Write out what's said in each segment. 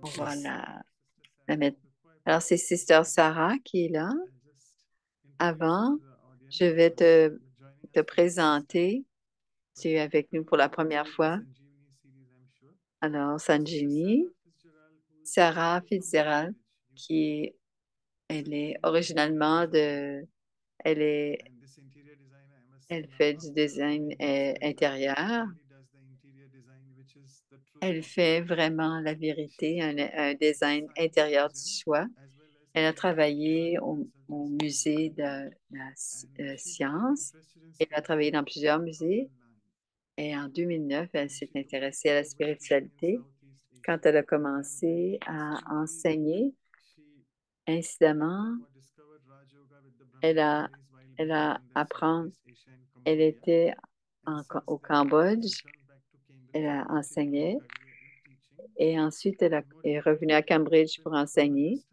On va la mettre. Alors, c'est Sister Sarah qui est là. Avant, je vais te présenter. Tu es avec nous pour la première fois. Alors, Sanjini, Sarah Fitzgerald, elle est originalement elle est, elle fait du design intérieur. Elle fait vraiment la vérité, un design intérieur du choix. Elle a travaillé au musée de la science. Elle a travaillé dans plusieurs musées. Et en 2009, elle s'est intéressée à la spiritualité. Quand elle a commencé à enseigner, incidemment, elle a, elle a apprendre. Elle était au Cambodge. Elle a enseigné et ensuite est revenue à Cambridge pour enseigner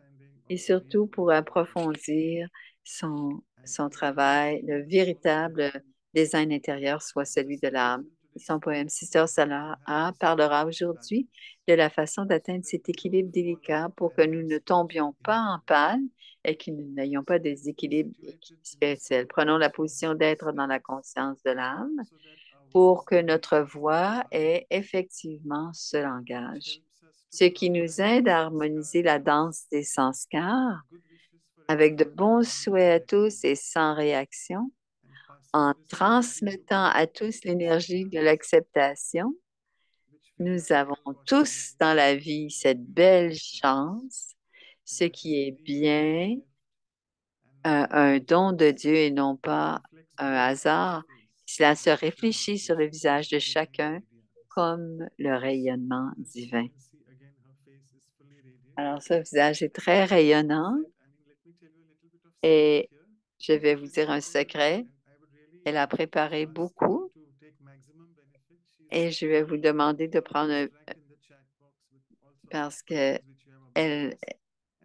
et surtout pour approfondir son travail, le véritable design intérieur soit celui de l'âme. Son poème Sister Salah parlera aujourd'hui de la façon d'atteindre cet équilibre délicat pour que nous ne tombions pas en panne et que nous n'ayons pas des équilibres spirituels. Prenons la position d'être dans la conscience de l'âme pour que notre voix ait effectivement ce langage, ce qui nous aide à harmoniser la danse des sanskars avec de bons souhaits à tous et sans réaction, en transmettant à tous l'énergie de l'acceptation. Nous avons tous dans la vie cette belle chance, ce qui est bien, un don de Dieu et non pas un hasard. Cela se réfléchit sur le visage de chacun comme le rayonnement divin. Alors, ce visage est très rayonnant et je vais vous dire un secret. Elle a préparé beaucoup et je vais vous demander de prendre parce que elle,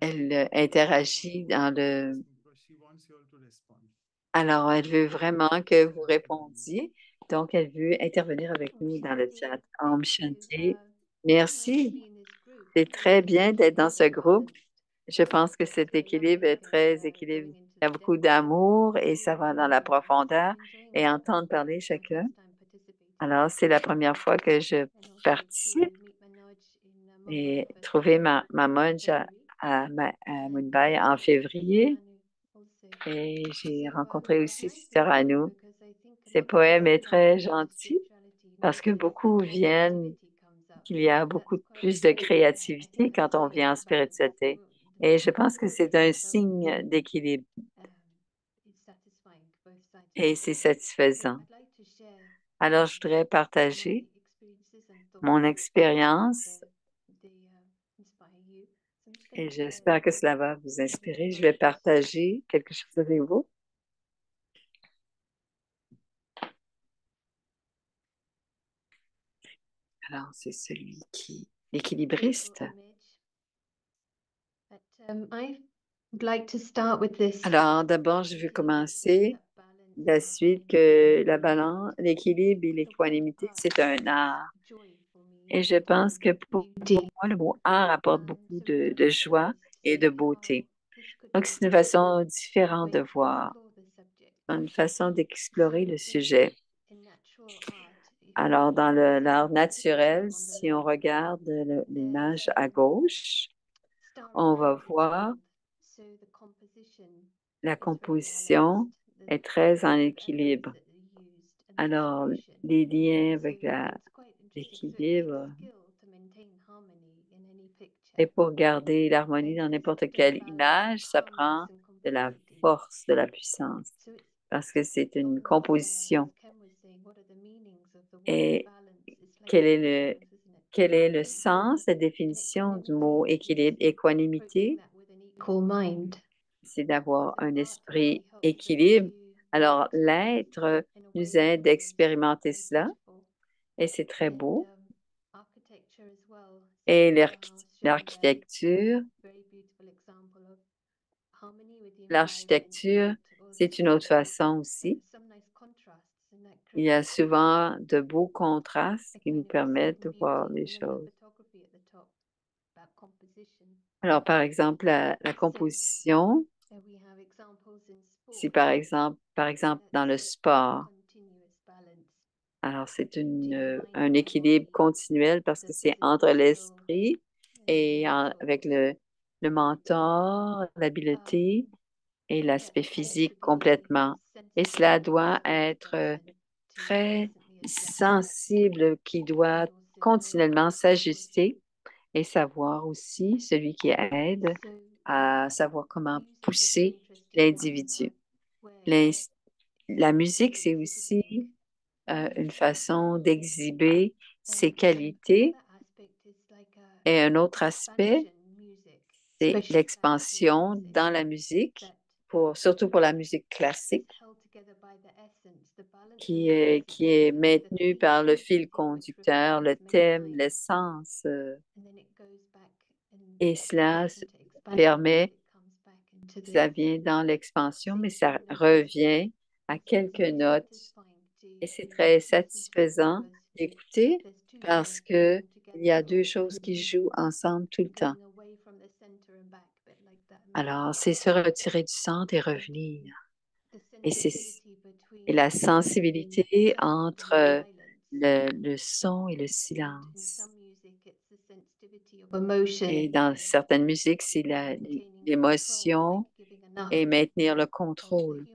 elle interagit dans le... Alors, elle veut vraiment que vous répondiez. Donc, elle veut intervenir avec Oh, nous dans le chat. Shanti, Om thank you. Shanti. I'm glad to Merci. be in this group C'est because très it bien feels d'être dans ce really groupe. balanced. Je pense que It's cet very équilibre est uplifting très équilibré. going into Il y a the beaucoup depths of d'amour et who ça we va dans la are and profondeur enjoying et it. entendre parler It's my chacun. first time participating Alors, c'est la première fois que je and also to participe meet Manoj in Mumbai et the first trouver time ma in Moj February à and Mumbai en Sister février Anu also. et So j'ai rencontré it's aussi nice to Sister meet you Anu. because I think a Ces lot of us poèmes est when we très come to gentil spirituality parce que notice that beaucoup viennent creativity comes up. qu'il y a beaucoup That's quite plus de I think créativité that's a quand on sign of vient en spiritualité. the Et je pense balance que c'est un very signe important. d'équilibre Um, it's satisfying both sides of et the c'est coin. So satisfaisant. I'd like to share Alors, je voudrais my partager experiences and mon thoughts and expérience they inspire you. So I'm just going et to share j'espère que cela va vous a couple of inspirer. Je vais verses. partager quelque chose avec vous. Alors, c'est celui qui, Beautiful l'équilibriste. image. But I would like to start with this Alors, d'abord, je vais feeling commencer that balance la and suite que la balance, l'équilibre et the word l'équanimité, art c'est un is art. joy for me Et je pense que pour beauty. moi, le mot art apporte beaucoup So for the de rest of joie us, et de how beauté. this could Donc, be c'est une façon a différente de way to voir, explore the subject. une façon So d'explorer le sujet. in natural art, if Alors, dans we l'art look naturel, on the si on left, regarde there's l'image à gauche, starry on va night voir world. So the composition la is very balanced. composition est très en Lots of elements équilibre. that are used and the Alors, distribution. les liens So avec it's quite interesting. So it takes l'équilibre skill to maintain harmony in any et picture. pour garder l'harmonie And dans there's n'importe often quelle balance, image, ça prend calmness, and de la complexity. force, de la puissance, So it's parce que c'est une almost as composition. Ken was saying, what are the meanings of the word Et balance? It's like quel est equilibrium, isn't it? quel est le sens, la And it définition du can mot be équilibre? approaching Équanimité, that with an equal mind. c'est d'avoir So un art really esprit helps us équilibre. to Alors, see l'être in a way nous aide that is d'expérimenter very cela beautiful. et c'est très And beau. architecture as well. Et Sister Sarah showing there l'architecture, very beautiful example of harmony with the l'architecture, environment c'est une also. autre façon And aussi. there's some nice contrasts and that Il y a creates souvent de beaux contrastes a qui nous kind of permettent certain de voir beauty. les And then the choses. photography at the top. about composition. Alors, par exemple, la composition, We have examples in si sport. par exemple dans le sport, Continuous balance. alors c'est un équilibre continuel parce que c'est entre l'esprit et avec le mentor, l'habileté et l'aspect physique complètement. Et cela doit être très sensible, qui doit continuellement s'ajuster et savoir aussi, celui qui aide à savoir comment pousser l'individu. La musique, c'est aussi une façon d'exhiber ses qualités. Et un autre aspect, c'est l'expansion dans la musique, surtout pour la musique classique, qui est maintenue par le fil conducteur, le thème, l'essence. Et cela permet, ça vient dans l'expansion, mais ça revient à quelques notes. Et c'est très satisfaisant d'écouter parce que il y a deux choses qui jouent ensemble tout le temps. Alors, c'est se retirer du centre et revenir. Et la sensibilité entre le son et le silence. Et dans certaines musiques, c'est l'émotion et maintenir le contrôle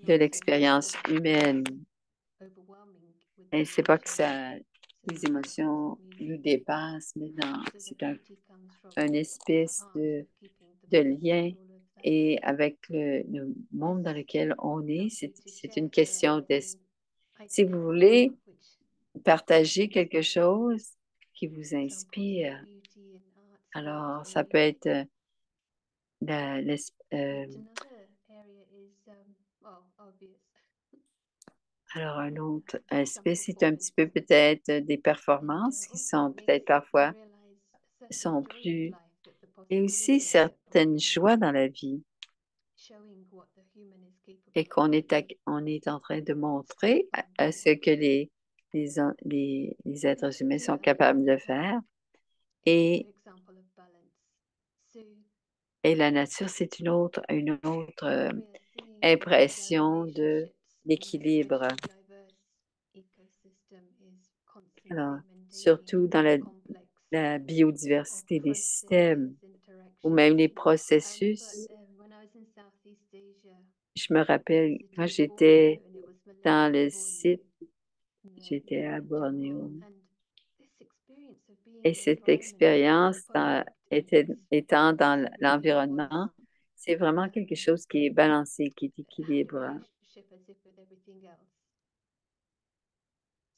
de l'expérience humaine. Et c'est pas que les émotions nous dépassent, mais c'est un espèce de lien. Et avec le monde dans lequel on est, c'est une question d'esprit. Si vous voulez partager quelque chose qui vous inspire, alors ça peut être alors un autre aspect, c'est un petit peu peut-être des performances qui sont peut-être parfois sont plus et aussi certaines joies dans la vie et on est en train de montrer à ce que les êtres humains sont capables de faire. Et la nature, c'est une autre impression de l'équilibre. Alors, surtout dans la biodiversité des systèmes ou même les processus. Je me rappelle quand j'étais dans le site, j'étais à Bornéo. Et cette expérience étant dans l'environnement, c'est vraiment quelque chose qui est balancé, qui est équilibré.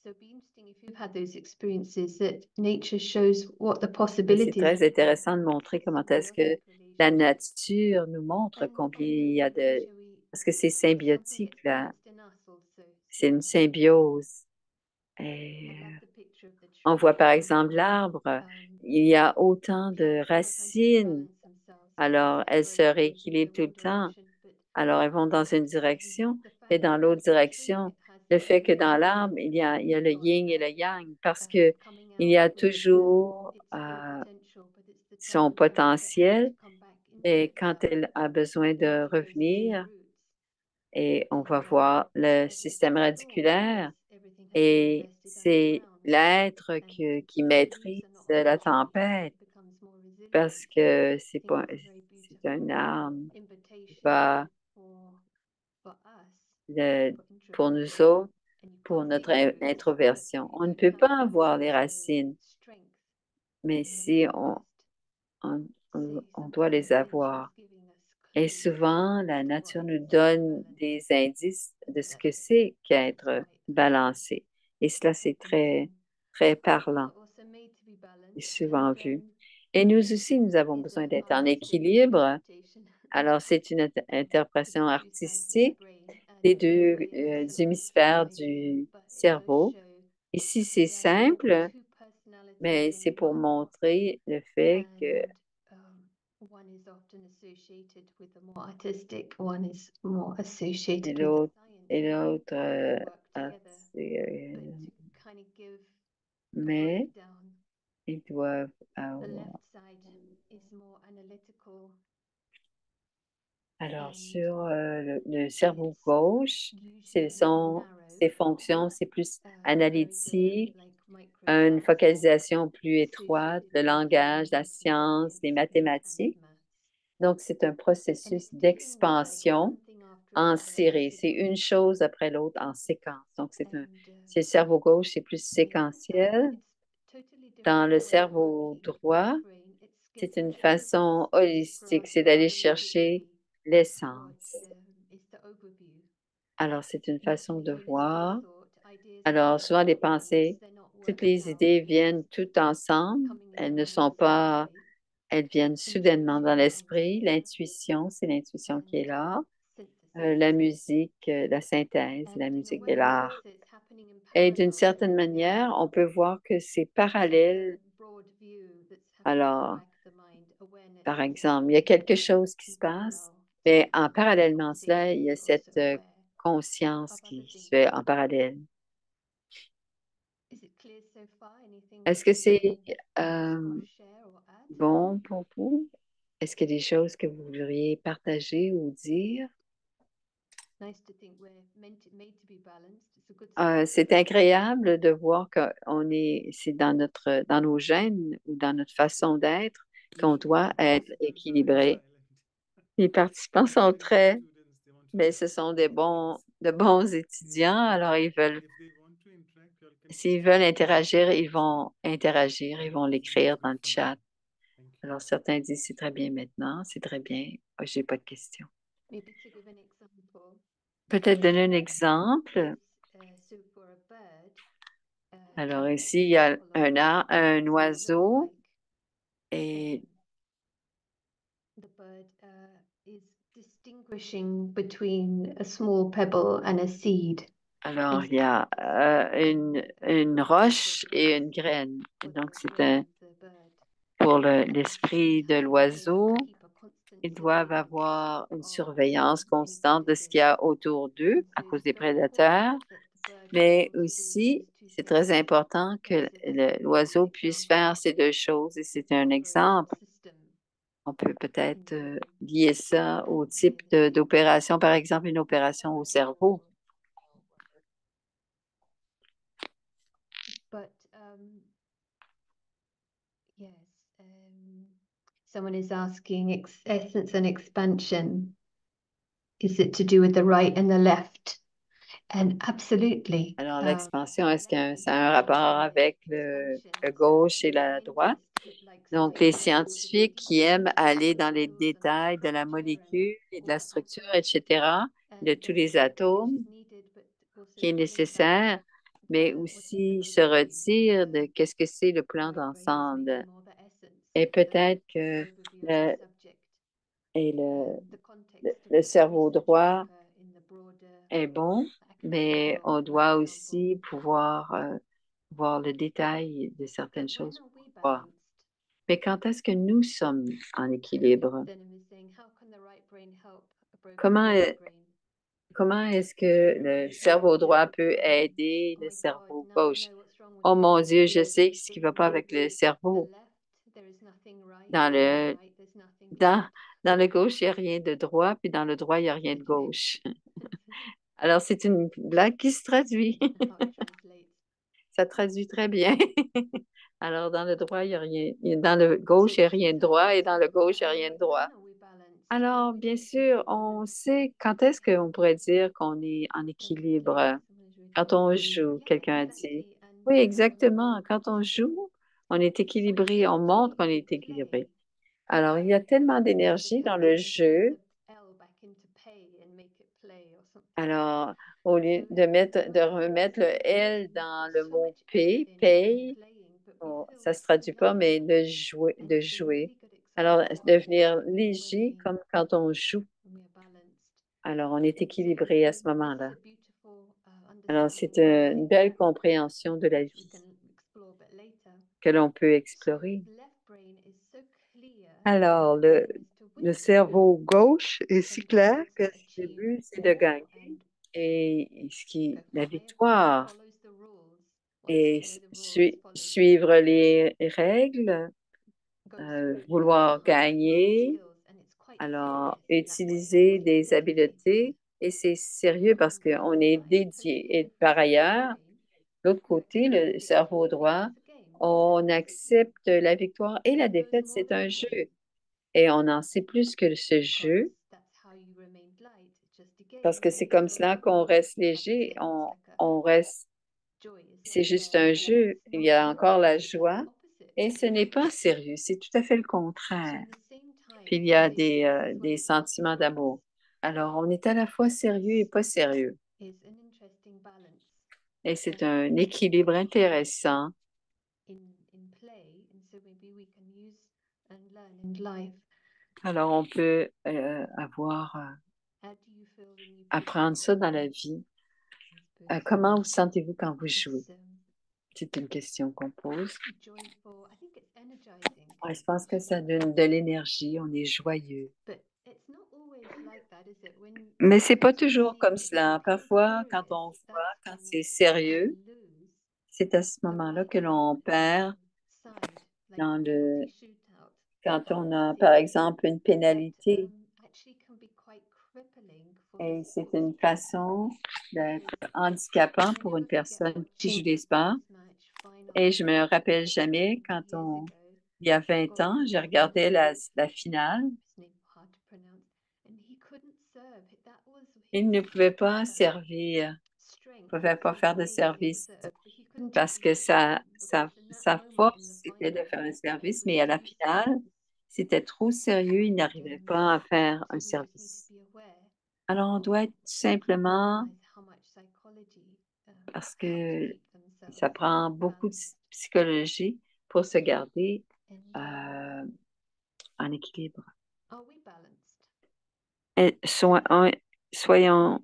Et c'est très intéressant de montrer comment est-ce que la nature nous montre combien il y a parce que c'est symbiotique, là. C'est une symbiose. Et on voit par exemple l'arbre, il y a autant de racines, alors elles se rééquilibrent tout le temps. Alors elles vont dans une direction, et dans l'autre direction. Le fait que dans l'arbre, il y a le yin et le yang, parce que il y a toujours son potentiel, et quand elle a besoin de revenir, et on va voir le système radiculaire, et c'est l'être qui maîtrise la tempête parce que c'est pas c'est un arme qui va pour nous autres, pour notre introversion. On ne peut pas avoir les racines, mais si on doit les avoir. Et souvent, la nature nous donne des indices de ce que c'est qu'être balancé. Et cela, c'est très, très parlant et souvent vu. Et nous aussi, nous avons besoin d'être en équilibre. Alors, c'est une interprétation artistique des deux hémisphères du cerveau. Ici, c'est simple, mais c'est pour montrer le fait que et l'autre mais Ils doivent The avoir. left side is more analytical Alors, and sur le cerveau it's gauche, usually very narrow, ses fonctions, c'est plus very good at analytique, like une microtasks focalisation plus étroite, associated le with langage, la reading, science, les comprehension, and mathématiques. maths. Donc, c'est un And processus it's doing like d'expansion one thing after en another série. as it C'est une goes. chose après l'autre en séquence. Donc, And c'est le cerveau gauche, c'est plus yeah, séquentiel. it's totally Dans different le way of cerveau working the droit, left brain. It's c'est getting une the essence façon holistique, c'est grasped d'aller very chercher quickly. What l'essence. is the overview? Alors, c'est une façon Naturally, de when it's still voir. thought, ideas come Alors, in souvent, les all at once. pensées, They're not toutes worked les out. idées They're viennent just toutes ensemble. coming in Elles in ne one sont single pas, way. elles viennent soudainement dans Intuition comes l'esprit. later, L'intuition, c'est l'intuition qui est and là. synthesis. La musique, la synthèse, la And in a musique et way, l'art. so it's happening in Et d'une parallel. So certaine manière, on peut voir que c'est parallèle. broad view that's happening in the Alors, back of the mind. Awareness par is exemple, il y a happening quelque chose qui in se passe, parallel to mais en the parallèlement à cela, conversation. il y a You're also cette aware conscience of other qui se things. fait en parallèle. Is it clear so far? Anything Est-ce que c'est else you euh, want to share or add? bon pour vous? Est-ce qu'il y a des choses que vous voudriez partager ou dire? Nice to think we're made to be balanced. It's a good start. C'est agréable de voir c'est dans nos gènes ou dans notre façon d'être qu'on Usually doit the être participants are very équilibré. silent. Les participants sont Very good très, students, they want to mais ce interact sont with the audience. de bons étudiants, alors If they want to interact, you all can s'ils just veulent type in the interagir, chat ils box now. vont interagir, ils vont It's going to be l'écrire dans good le for chat. them. Thank you. Alors certains disent c'est très bien maintenant, c'est très bien. J'ai pas de questions. Maybe to give an example. Peut-être donner un exemple. So for a bird, Alors ici, il y a un oiseau et the bird is distinguishing between a small pebble and a seed. alors il y a une roche et une graine. Donc pour l'esprit de l'oiseau, ils doivent avoir une surveillance constante de ce qu'il y a autour d'eux à cause des prédateurs, mais aussi c'est très important que l'oiseau puisse faire ces deux choses et c'est un exemple. On peut peut-être lier ça au type d'opération, par exemple une opération au cerveau. But yes, someone is asking essence and expansion. Is it to do with the right and the left? And absolutely. Alors, l'expansion, est-ce que ça a un rapport avec le gauche et la droite? Donc, les scientifiques qui aiment aller dans les détails de la molécule et de la structure, etc., de tous les atomes qui est nécessaire, mais aussi se retirent de qu'est-ce que c'est le plan d'ensemble. Et peut-être que le, et le cerveau droit est bon, mais on doit aussi pouvoir voir le détail de certaines choses pour voir. Mais quand est-ce que nous sommes en équilibre? Comment, comment est-ce que le cerveau droit peut aider le cerveau gauche? Oh mon Dieu, je sais ce qui ne va pas avec le cerveau. Dans le, dans, dans le gauche, il n'y a rien de droit, puis dans le droit, il n'y a rien de gauche. Alors, c'est une blague qui se traduit. Ça traduit très bien. Alors, dans le droit, il n'y a rien. Dans le gauche, il n'y a rien de droit et dans le gauche, il n'y a rien de droit. Alors, bien sûr, on sait quand est-ce qu'on pourrait dire qu'on est en équilibre. Quand on joue, quelqu'un a dit. Oui, exactement. Quand on joue, on est équilibré, on montre qu'on est équilibré. Alors, il y a tellement d'énergie dans le jeu. Alors, au lieu de remettre le L dans le mot pay, ça ne se traduit pas, mais de jouer. Alors, devenir léger comme quand on joue. Alors, on est équilibré à ce moment-là. Alors, c'est une belle compréhension de la vie que l'on peut explorer. Alors, le cerveau gauche est si clair que le but, c'est de gagner. Et la victoire, et suivre les règles, vouloir gagner, alors utiliser des habiletés. Et c'est sérieux parce qu'on est dédié. Et par ailleurs, l'autre côté, le cerveau droit, on accepte la victoire et la défaite, c'est un jeu. Et on en sait plus que ce jeu parce que c'est comme cela qu'on reste léger, on reste, c'est juste un jeu. Il y a encore la joie et ce n'est pas sérieux, c'est tout à fait le contraire. Puis il y a des sentiments d'amour. Alors, on est à la fois sérieux et pas sérieux. Et c'est un équilibre intéressant. Alors, on peut apprendre ça dans la vie. Comment vous sentez-vous quand vous jouez? C'est une question qu'on pose. Ouais, je pense que ça donne de l'énergie, on est joyeux. Mais c'est pas toujours comme cela. Parfois, quand on voit, quand c'est sérieux, c'est à ce moment-là que l'on perd quand on a, par exemple, une pénalité. Et c'est une façon d'être handicapant pour une personne qui joue des sports. Et je me rappelle jamais il y a 20 ans, j'ai regardé la finale. Il ne pouvait pas servir, il ne pouvait pas faire de service parce que sa force, c'était de faire un service, mais à la finale, c'était trop sérieux, il n'arrivait pas à faire un service. Alors, on doit être simplement, parce que ça prend beaucoup de psychologie pour se garder en équilibre. Et soyons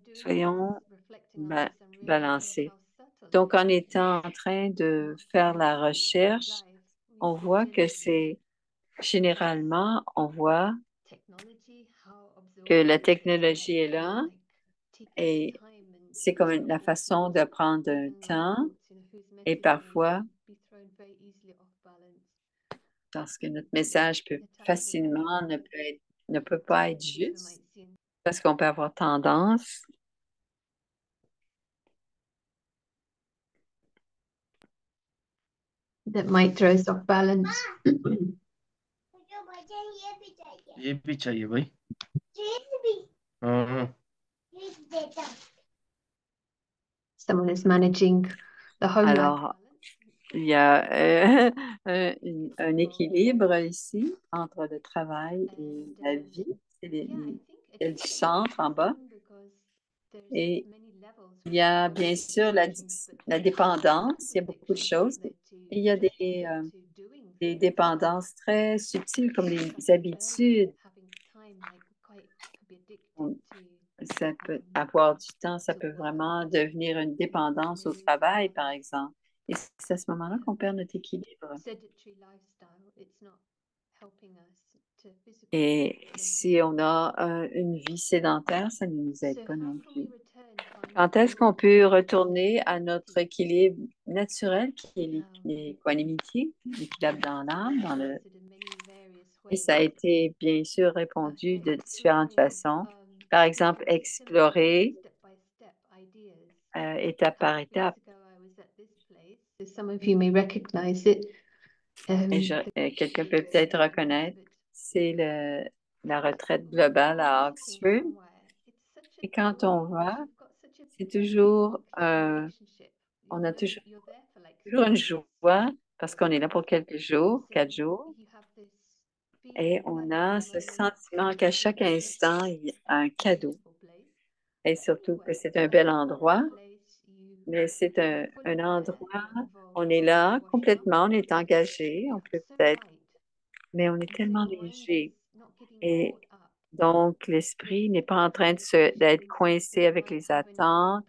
balancés. Donc, en étant en train de faire la recherche, on voit que généralement, on voit que la technologie est là et c'est comme la façon de prendre un temps et parfois, parce que notre message peut facilement ne peut pas être juste, parce qu'on peut avoir tendance that might throw us off balance. ये भी चाहिए भाई हाँ Someone is managing the homework. Alors, il y a un équilibre ici entre le travail et la vie. C'est le centre en bas. Et il y a bien sûr la dépendance. Il y a beaucoup de choses. Et il y a des dépendances très subtiles comme les habitudes. Ça peut avoir du temps, ça peut vraiment devenir une dépendance au travail, par exemple. Et c'est à ce moment-là qu'on perd notre équilibre. Et si on a une vie sédentaire, ça ne nous aide pas non plus. Quand est-ce qu'on peut retourner à notre équilibre naturel, qui est l'équanimité, l'équilibre dans l'âme, Et ça a été bien sûr répondu de différentes façons. Par exemple, explorer étape par étape. Some of you may recognize it. Quelqu'un peut peut-être reconnaître, c'est la retraite globale à Oxford. Et quand on va, c'est toujours, on a toujours une joie parce qu'on est là pour quelques jours, 4 jours. Et on a ce sentiment qu'à chaque instant, il y a un cadeau. Et surtout que c'est un bel endroit, mais c'est un endroit, on est là complètement, on est engagé, on peut peut-être, mais on est tellement léger. Et donc, l'esprit n'est pas en train d'être coincé avec les attentes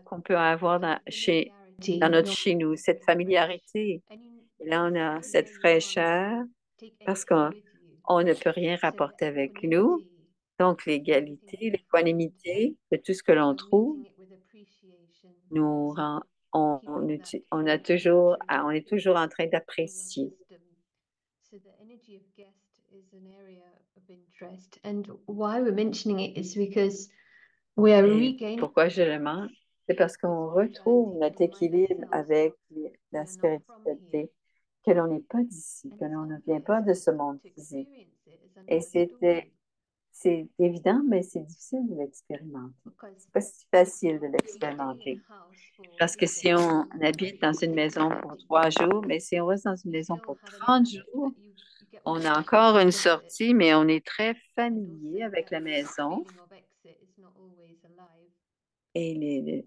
qu'on peut avoir dans notre chez nous, cette familiarité. Et là, on a cette fraîcheur parce qu'on ne peut rien rapporter avec nous. Donc, l'égalité, l'équanimité de tout ce que l'on trouve nous rend on est toujours en train d'apprécier. So the energy of guest is an area of interest. And why we're mentioning it is because we are Et regaining. pourquoi je le montre? C'est parce qu'on retrouve notre équilibre avec la spiritualité, que l'on n'est pas d'ici, que l'on ne vient pas de ce monde physique. Et c'est évident, mais c'est difficile de l'expérimenter. C'est pas si facile de l'expérimenter. Parce que si on habite dans une maison pour 3 jours, mais si on reste dans une maison pour 30 jours, on a encore une sortie, mais on est très familier avec la maison. Et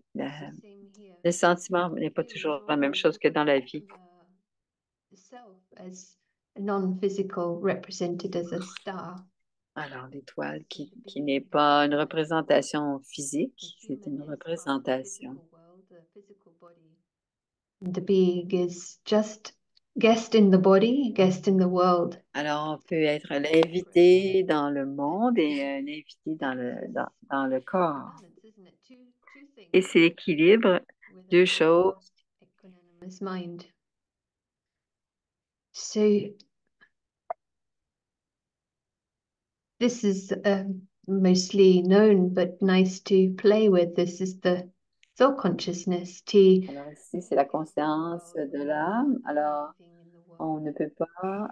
le sentiment n'est pas toujours la même chose que dans la vie. Non-physical represented as a star. Alors, l'étoile qui n'est pas une représentation physique, c'est une représentation. The being is just guest in the body, guest in the world. Alors, on peut être l'invité dans le monde et un invité dans le corps. Et c'est l'équilibre, deux choses. Mind. So this is mostly known but nice to play with. This is the soul consciousness. Alors ici, c'est la conscience de l'âme. Alors, on ne peut pas,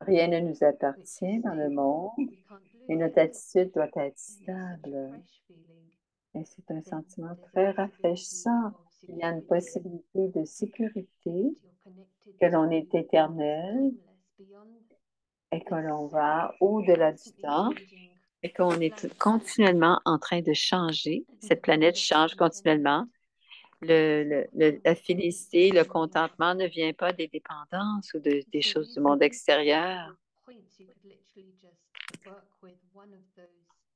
rien ne nous appartient dans le monde et notre attitude doit être stable. Et c'est un sentiment très rafraîchissant. Il y a une possibilité de sécurité, que l'on est éternel et que l'on va au-delà du temps et qu'on est continuellement en train de changer. Cette planète change continuellement. La félicité, le contentement ne vient pas des dépendances ou des choses du monde extérieur.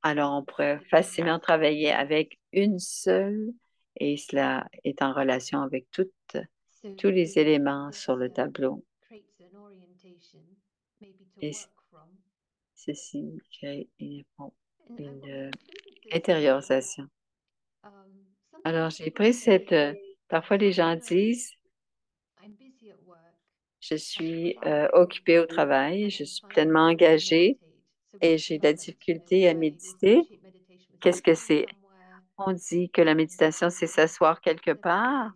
Alors, on pourrait facilement travailler avec une seule et cela est en relation avec tous les éléments sur le tableau. Et ceci crée une intériorisation. Alors, j'ai pris parfois les gens disent, je suis occupée au travail, je suis pleinement engagée et j'ai de la difficulté à méditer. Qu'est-ce que c'est? On dit que la méditation, c'est s'asseoir quelque part.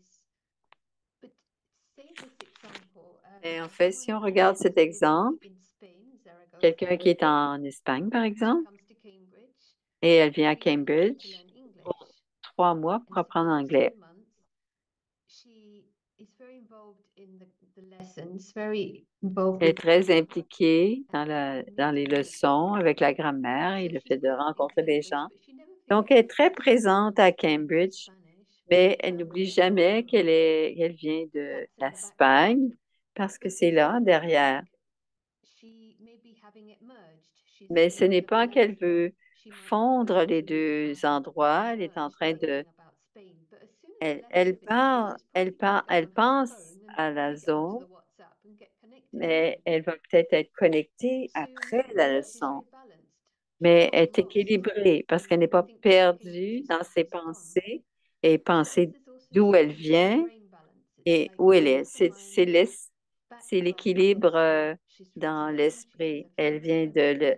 Et en fait, si on regarde cet exemple, quelqu'un qui est en Espagne, par exemple, et elle vient à Cambridge pour 3 mois pour apprendre l'anglais. Elle est très impliquée dans les leçons avec la grammaire et le fait de rencontrer des gens. Donc, elle est très présente à Cambridge, mais elle n'oublie jamais qu'elle vient de l'Espagne parce que c'est là, derrière. Mais ce n'est pas qu'elle veut fondre les deux endroits. Elle est en train de... Elle pense à la zone, mais elle va peut-être être connectée après la leçon. Mais elle est équilibrée parce qu'elle n'est pas perdue dans ses pensées et penser d'où elle vient et où elle est. C'est l'équilibre dans l'esprit. Elle vient de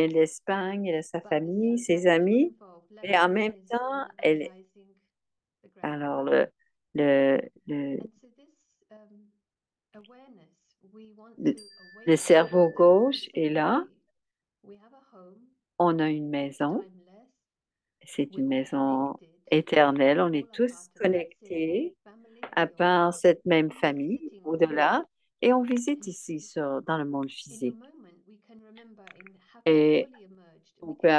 l'Espagne, elle a sa famille, ses amis, et en même temps, alors le cerveau gauche est là. On a une maison. C'est une maison éternelle. On est tous connectés à part cette même famille au-delà. Et on visite ici dans le monde physique. Et on peut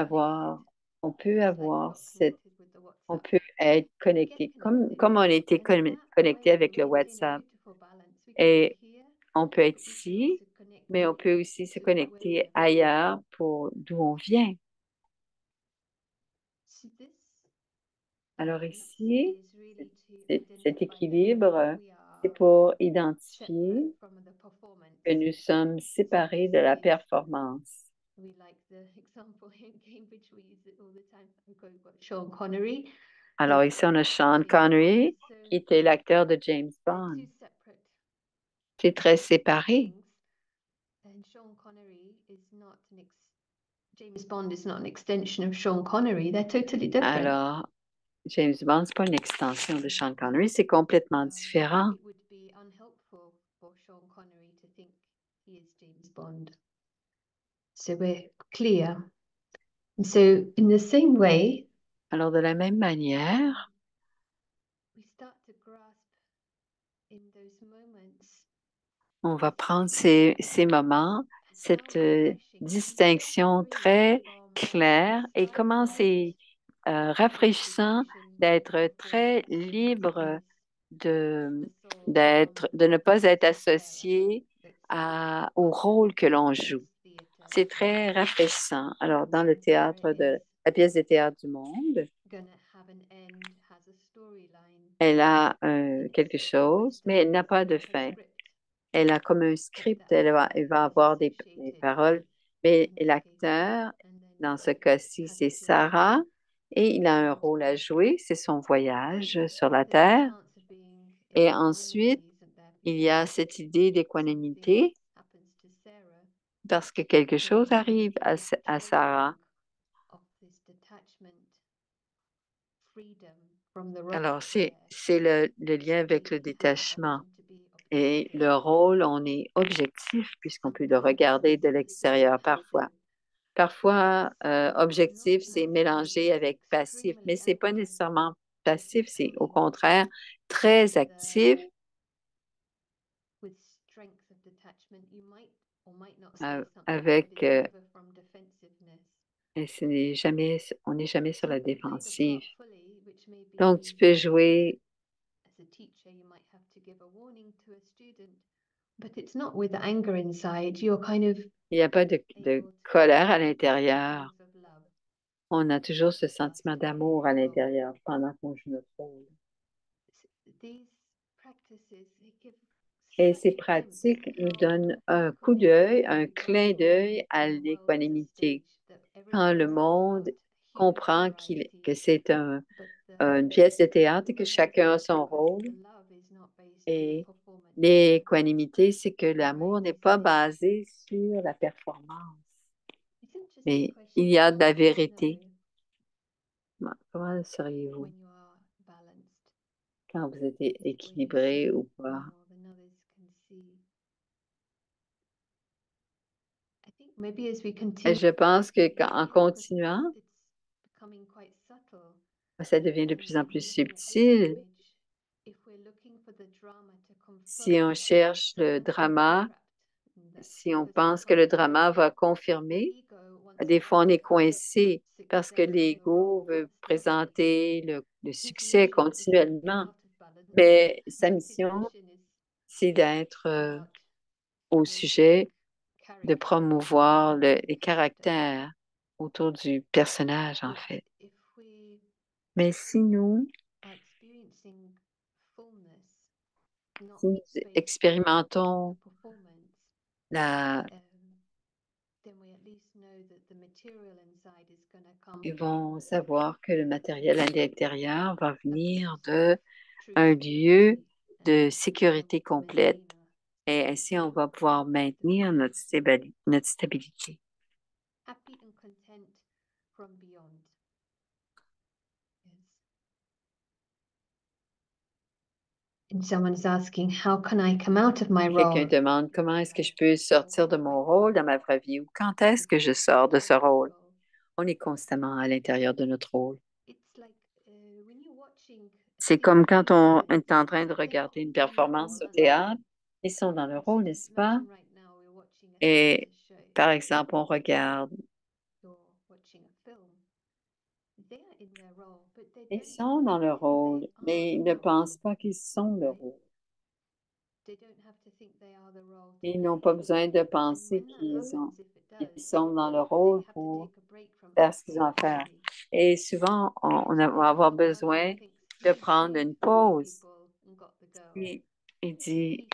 être connecté comme on était connecté avec le WhatsApp. Et on peut être ici, mais on peut aussi se connecter ailleurs pour d'où on vient. Alors ici, cet équilibre, c'est pour identifier que nous sommes séparés de la performance. We like the example in Cambridge, we use it all the time. We've got Sean Connery, Alors ici, on a Sean Connery, qui était l'acteur de James Bond. C'est très séparé. And Sean Connery is not James Bond is not an extension of Sean Connery. They're totally different. Alors, James Bond, c'est pas une extension de Sean Connery, c'est complètement différent. It would be unhelpful for Sean Connery to think he is James Bond. So we're clear. And so in the same way, Alors, de la même manière, we start to grasp in those moments on va prendre ces moments, cette distinction très claire et comment c'est rafraîchissant d'être très libre de ne pas être associé au rôle que l'on joue. C'est très rafraîchissant. Alors, dans le théâtre de la pièce de théâtre du monde, elle a quelque chose, mais elle n'a pas de fin. Elle a comme un script, elle va avoir des paroles, mais l'acteur, dans ce cas-ci, c'est Sarah, et il a un rôle à jouer, c'est son voyage sur la Terre. Et ensuite, il y a cette idée d'équanimité parce que quelque chose arrive à Sarah. Alors, c'est le lien avec le détachement. Et le rôle, on est objectif puisqu'on peut le regarder de l'extérieur parfois. Parfois, objectif, c'est mélangé avec passif, mais ce n'est pas nécessairement passif, c'est au contraire très actif avec et on n'est jamais sur la défensive. Donc, tu peux jouer. Il n'y a pas de colère à l'intérieur. On a toujours ce sentiment d'amour à l'intérieur pendant qu'on joue notre rôle. Et ces pratiques nous donnent un coup d'œil, un clin d'œil à l'équanimité. Quand le monde comprend que c'est une pièce de théâtre et que chacun a son rôle, et l'équanimité, c'est que l'amour n'est pas basé sur la performance, mais il y a de la vérité. Comment seriez-vous quand vous êtes équilibré ou pas? Et je pense qu'en continuant, ça devient de plus en plus subtil. Si on cherche le drama, si on pense que le drama va confirmer, des fois on est coincé parce que l'ego veut présenter le succès continuellement. Mais sa mission, c'est d'être au sujet de promouvoir les caractères autour du personnage, en fait. Mais si nous expérimentons ils vont savoir que le matériel à l'intérieur va venir d'un lieu de sécurité complète. Et ainsi, on va pouvoir maintenir notre stabilité. Quelqu'un demande comment est-ce que je peux sortir de mon rôle dans ma vraie vie ou quand est-ce que je sors de ce rôle? On est constamment à l'intérieur de notre rôle. C'est comme quand on est en train de regarder une performance au théâtre. Ils sont dans le rôle, n'est-ce pas? Et par exemple, on regarde. Ils sont dans le rôle, mais ils ne pensent pas qu'ils sont le rôle. Ils n'ont pas besoin de penser qu'ils sont dans le rôle pour faire ce qu'ils ont à faire. Et souvent, on va avoir besoin de prendre une pause. Il dit,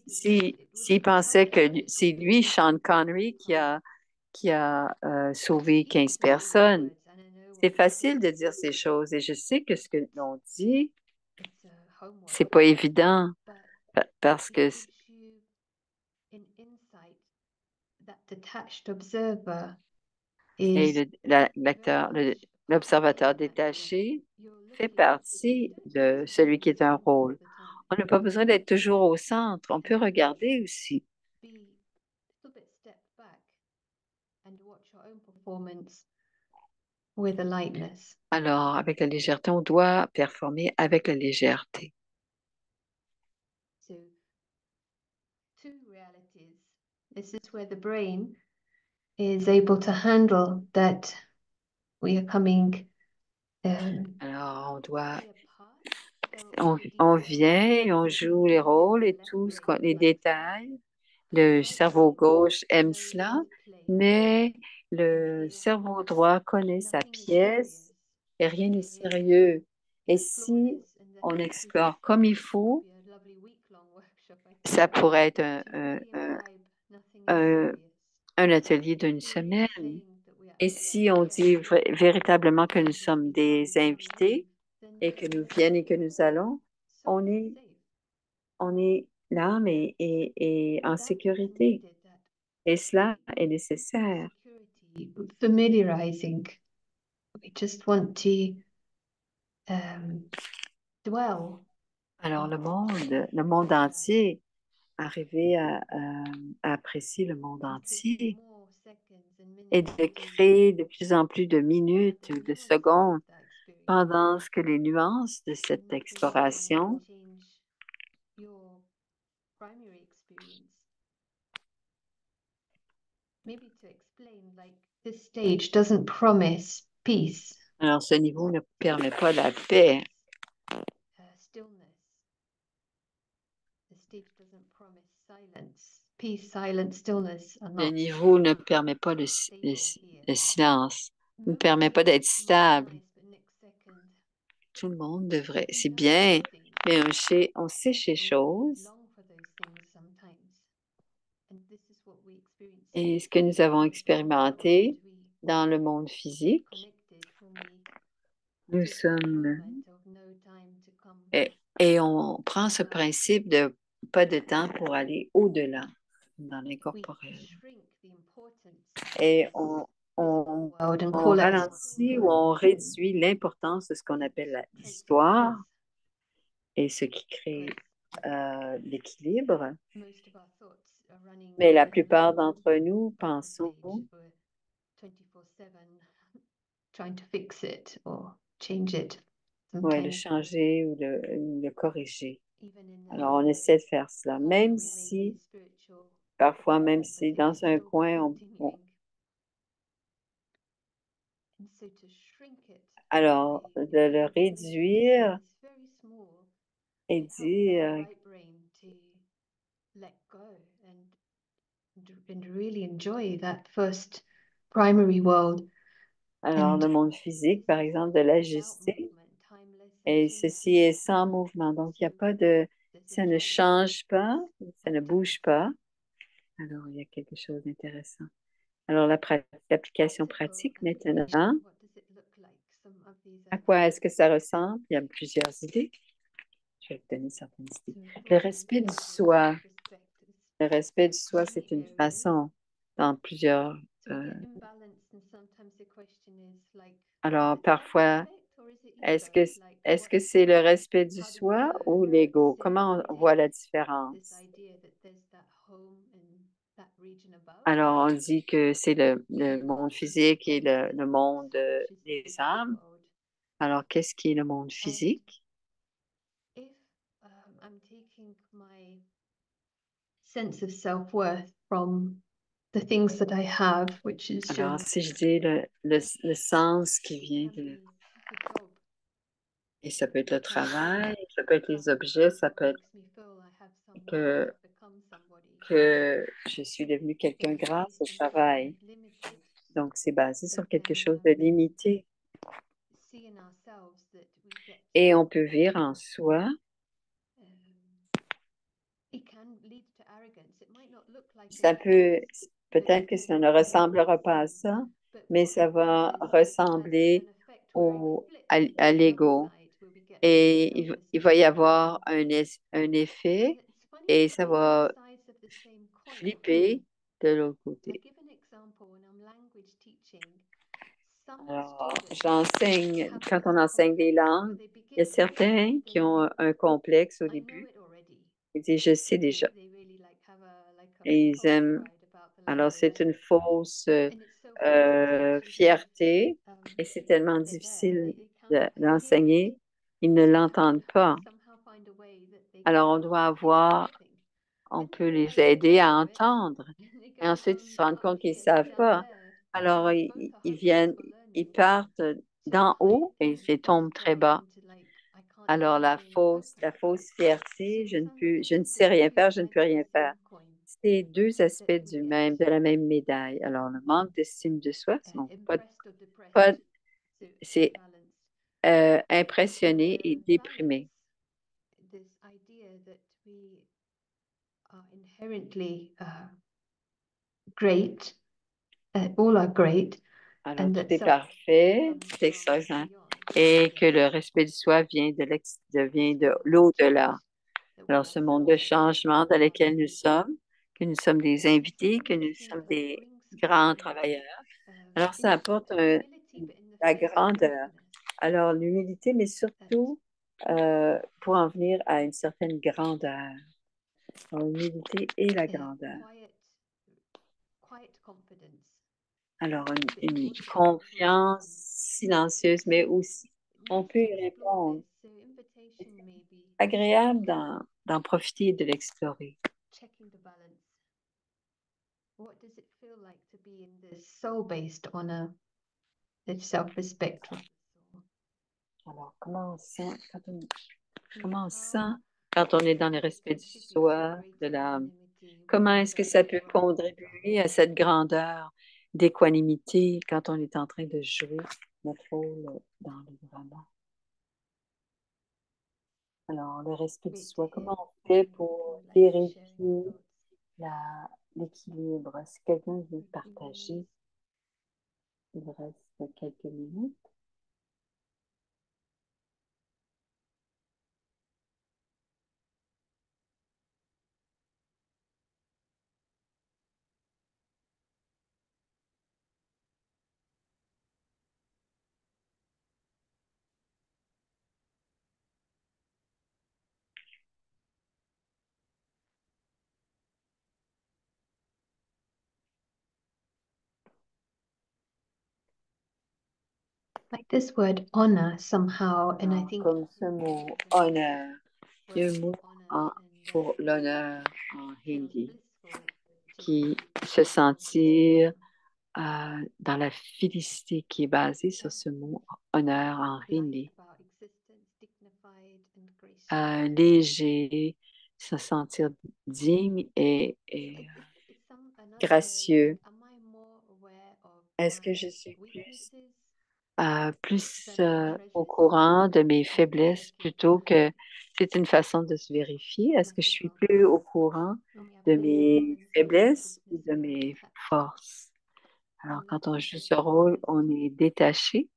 s'il pensait que c'est lui, Sean Connery, qui a sauvé 15 personnes, C'est facile de dire ces choses et je sais que ce que l'on dit, it's homework, c'est pas évident but parce it que gives you an insight that detached observer et is l'acteur, l'observateur détaché you're fait looking partie de celui qui est un rôle. all the time. On n'a pas besoin d'être toujours au centre. On peut regarder aussi. Be a little bit step back and watch your own performance with a lightness. Alors, avec la légèreté, on doit performer avec la légèreté. So, two realities. This is where the brain is able to handle that we are coming. Alors, on doit, play a part. on vient, et on joue les rôles et tout, les détails. Le cerveau gauche aime cela, mais le cerveau droit connaît sa pièce et rien n'est sérieux. Et si on explore comme il faut, ça pourrait être un- un atelier d'une semaine. Et si on dit véritablement que nous sommes des invités et que nous viennent et que nous allons, on est l'âme est en sécurité. Et cela est nécessaire. Familiarizing. We just want to dwell. Alors, le monde entier, arriver à apprécier le monde entier et de créer de plus en plus de minutes, de secondes, pendant que les nuances de cette exploration Maybe to explain, like this stage doesn't promise peace, alors, ce niveau ne permet pas la paix. stillness. The stage doesn't promise silence. Peace, silence, stillness are Le not niveau ne permet pas le silence, ne permet pas d'être stable. Tout le monde devrait, c'est bien, mais on sait ces choses. Et ce que nous avons expérimenté dans le monde physique, nous sommes et on prend ce principe de pas de temps pour aller au-delà dans l'incorporel. Et on ralentit ou on réduit l'importance de ce qu'on appelle l'histoire et ce qui crée l'équilibre. Mais la plupart d'entre nous pensons trying to fix it or change it. le changer ou le corriger. Alors, on essaie de faire cela, même si, parfois, même si dans un coin, alors, de le réduire et dire let go and really enjoy that first primary world. alors, le monde physique, par exemple, de l'ajuster. Et ceci est sans mouvement. Donc, il n'y a pas de... Ça ne change pas, ça ne bouge pas. Alors, il y a quelque chose d'intéressant. Alors, l'application pratique maintenant. À quoi est-ce que ça ressemble? Il y a plusieurs idées. Je vais te donner certaines idées. Le respect du soi. Le respect du soi, c'est une façon dans plusieurs... alors, parfois, est-ce que c'est le respect du soi ou l'ego? Comment on voit la différence? Alors, on dit que c'est le monde physique et le monde des âmes. Alors, qu'est-ce qui est le monde physique? I'm taking my sense of self-worth from the things that I have, which is alors, si je dis le sens qui vient de... Et ça peut être le travail, ça peut être les objets, ça peut être que je suis devenue quelqu'un grâce au travail. Donc, c'est basé sur quelque chose de limité. Et on peut vivre en soi. Ça peut, peut-être que ça ne ressemblera pas à ça, mais ça va ressembler à l'ego. Et il va y avoir un effet et ça va flipper de l'autre côté. Alors, quand on enseigne des langues, il y a certains qui ont un complexe au début. Ils disent, je sais déjà. Et ils aiment. Alors, c'est une fausse fierté et c'est tellement difficile d'enseigner. Ils ne l'entendent pas. Alors, on peut les aider à entendre. Et ensuite, ils se rendent compte qu'ils ne savent pas. Alors, ils partent d'en haut et ils tombent très bas. Alors, la fausse fierté, je ne sais rien faire, je ne peux rien faire. C'est deux aspects de la même médaille. Alors, le manque d'estime de soi, c'est impressionné et déprimé. Inherently great, all are great. Alors, tout est parfait, c'est extraordinaire. Et que le respect de soi vient de l'au-delà. Alors, ce monde de changement dans lequel nous sommes, que nous sommes des invités, que nous sommes des grands travailleurs. Alors, ça apporte la grandeur. Alors, l'humilité, mais surtout pour en venir à une certaine grandeur. L'humilité et la grandeur. Alors, une confiance silencieuse, mais aussi, on peut y répondre. C'est agréable d'en profiter et de l'explorer. What does it feel like to be in this soul-based honor, this self-respect? Alors, comment on sent quand on est dans le respect du soi, de l'âme? Comment est-ce que ça peut contribuer à cette grandeur d'équanimité quand on est en train de jouer notre rôle dans le drama? Alors, le respect du soi, comment on fait pour vérifier l'équilibre? Si quelqu'un veut partager, il reste quelques minutes. Like this word honor somehow, and I think Comme ce mot honneur, il y a un mot pour l'honneur en hindi qui se sentir dans la félicité qui est basée sur ce mot honneur en hindi. Léger, se sentir digne et gracieux. Est-ce que je suis plus au courant de mes faiblesses plutôt que c'est une façon de se vérifier? Est-ce que je suis plus au courant de mes faiblesses ou de mes forces? Alors, quand on joue ce rôle, on est détaché.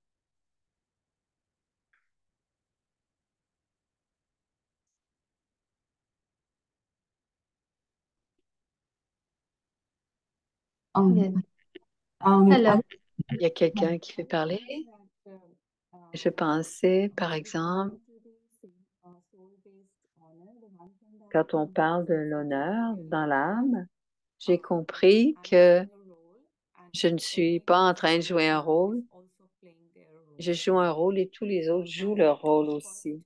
Hello. Il y a quelqu'un qui veut parler. Je pensais, par exemple, quand on parle de l'honneur dans l'âme, j'ai compris que je ne suis pas en train de jouer un rôle. Je joue un rôle et tous les autres jouent leur rôle aussi.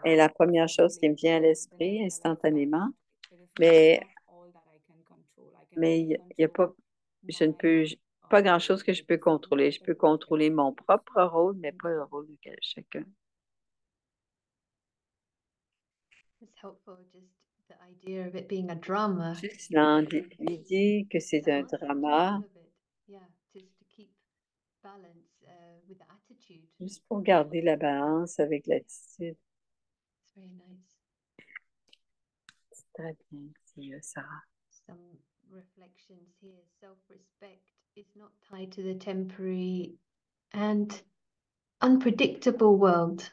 Et la première chose qui me vient à l'esprit instantanément, mais il y a pas, je ne peux pas grand-chose que je peux contrôler. Je peux contrôler mon propre rôle, mais pas le rôle de chacun. Juste l'idée que c'est un drama, juste pour garder la balance avec l'attitude. C'est très bien dit, Sarah. Some reflections here. Self-respect is not tied to the temporary and unpredictable world.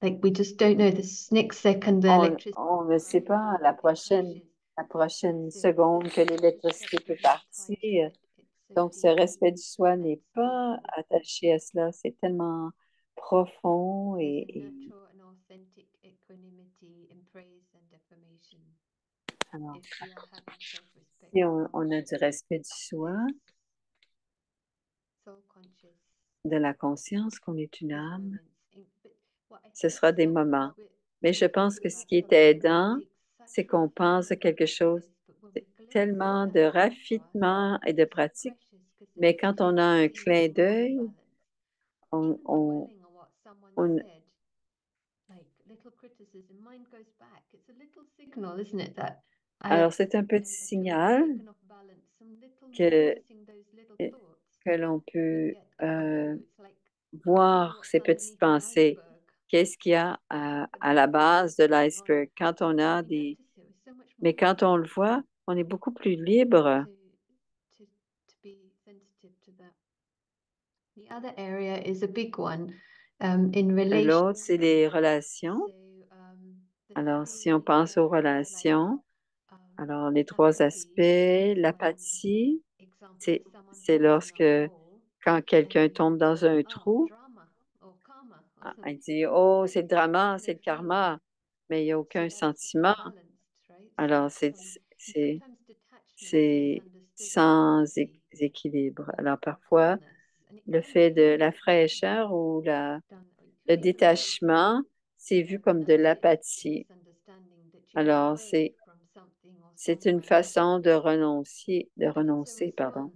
Like we just don't know the next second the electricity. On ne sait pas la prochaine seconde que l'électricité peut partir. Donc, ce respect du soi n'est pas attaché à cela. C'est tellement profond et alors, si on a du respect du soi, de la conscience qu'on est une âme, ce sera des moments. Mais je pense que ce qui est aidant, c'est qu'on pense à quelque chose tellement de raffinement et de pratique. Mais quand on a un clin d'œil, on alors c'est un petit signal que, que l'on peut voir ces petites pensées. Qu'est-ce qu'il y a à la base de l'iceberg? Quand on a des... Mais quand on le voit, on est beaucoup plus libre. L'autre, c'est les relations. Alors, si on pense aux relations, alors les trois aspects, l'apathie, c'est lorsque quand quelqu'un tombe dans un trou, il dit, oh, c'est le drama, c'est le karma, mais il n'y a aucun sentiment. Alors, c'est sans équilibre. Alors, parfois, le fait de la fraîcheur ou le détachement, c'est vu comme de l'apathie. Alors, c'est une façon de renoncer, pardon.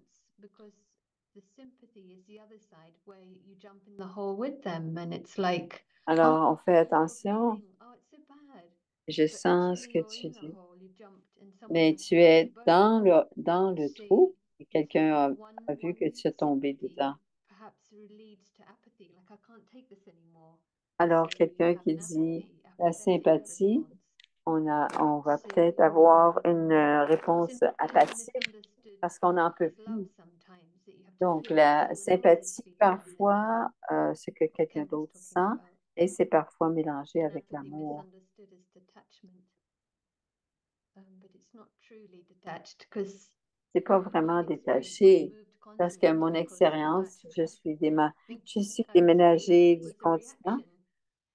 Alors, on fait attention. Je sens ce que tu dis. Mais tu es dans le trou et quelqu'un a vu que tu es tombé dedans. Alors, quelqu'un qui dit la sympathie, on va peut-être avoir une réponse apathique parce qu'on n'en peut plus. Donc, la sympathie, parfois, ce que quelqu'un d'autre sent, et c'est parfois mélangé avec l'amour. C'est pas vraiment détaché parce que mon expérience, je suis déménagée du continent,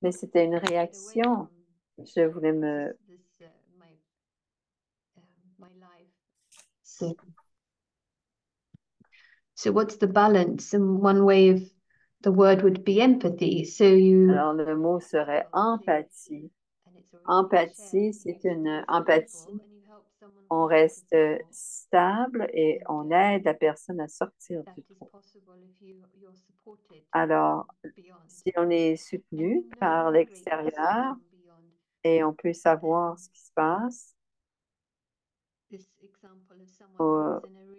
mais c'était une réaction. Je voulais me... So what's the balance? And one way of the word would be empathy. So you... Alors, le mot serait empathie. Empathie, c'est une empathie. On reste stable et on aide la personne à sortir du trou. Alors, si on est soutenu par l'extérieur et on peut savoir ce qui se passe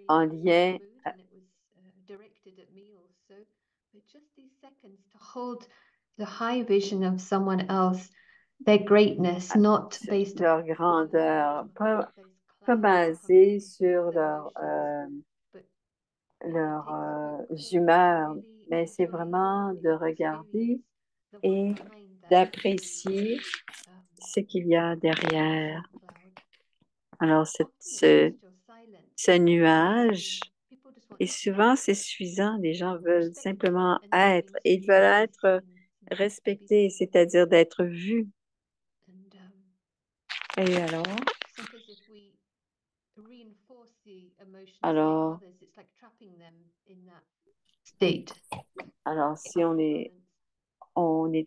en lien the high vision of someone else, their greatness, not based on leur grandeur, pas basée sur leur humeur, mais c'est vraiment de regarder et d'apprécier ce qu'il y a derrière. Alors, ce nuage, et souvent c'est suffisant, les gens veulent simplement être, et ils veulent être respectés, c'est-à-dire d'être vus. Et alors si on est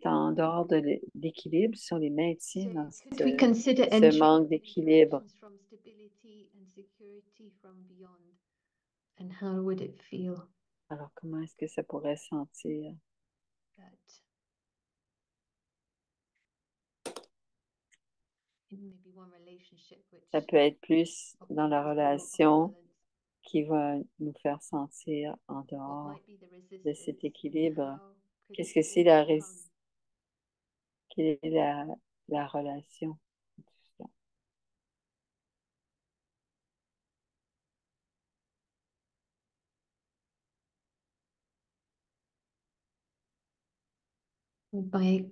en dehors de l'équilibre, si on les maintient dans ce manque d'équilibre. Alors, comment est-ce que ça pourrait sentir? Ça peut être plus dans la relation qui va nous faire sentir en dehors de cet équilibre. Qu'est-ce que c'est quelle est la relation? with my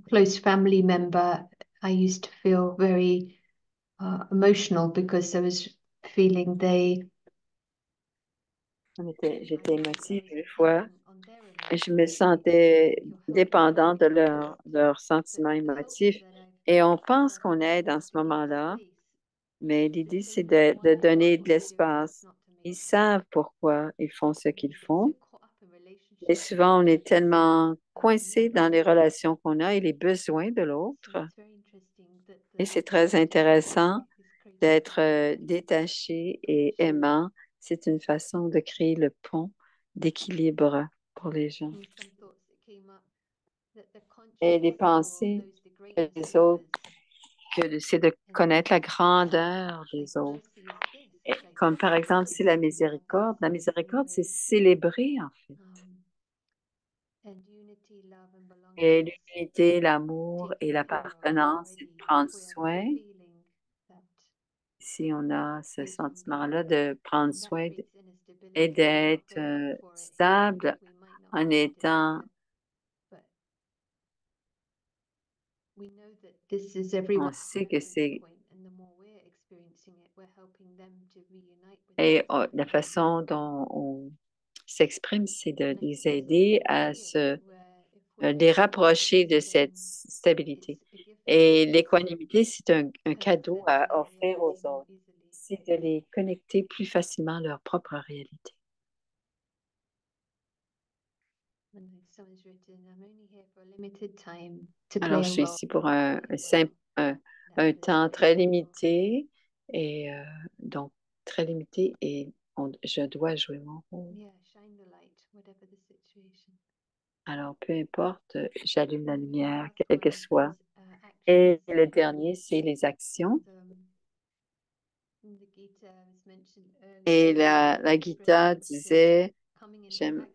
close family member, I used to feel very emotional because I was feeling J'étais émotive une fois. Je me sentais dépendante de leurs sentiments émotifs. Et on pense qu'on aide en ce moment-là, mais l'idée, c'est de donner de l'espace. Ils savent pourquoi ils font ce qu'ils font. Et souvent, on est tellement coincé dans les relations qu'on a et les besoins de l'autre. Et c'est très intéressant d'être détaché et aimant. C'est une façon de créer le pont d'équilibre pour les gens. Et les pensées des autres, c'est de connaître la grandeur des autres. Et comme par exemple, c'est la miséricorde. La miséricorde, c'est célébrer en fait. Et l'unité, l'amour et l'appartenance, c'est de prendre soin. Si on a ce sentiment-là de prendre soin et d'être stable en étant, on sait que c'est, et la façon dont on s'exprime, c'est de les aider à les rapprocher de cette stabilité. Et l'équanimité, c'est un cadeau à offrir aux autres. C'est de les connecter plus facilement à leur propre réalité. Alors, je suis ici pour un temps très limité et donc très limité et je dois jouer mon rôle. Alors, peu importe, j'allume la lumière, quelle que soit. Et le dernier, c'est les actions. Et la Gita disait, j'aime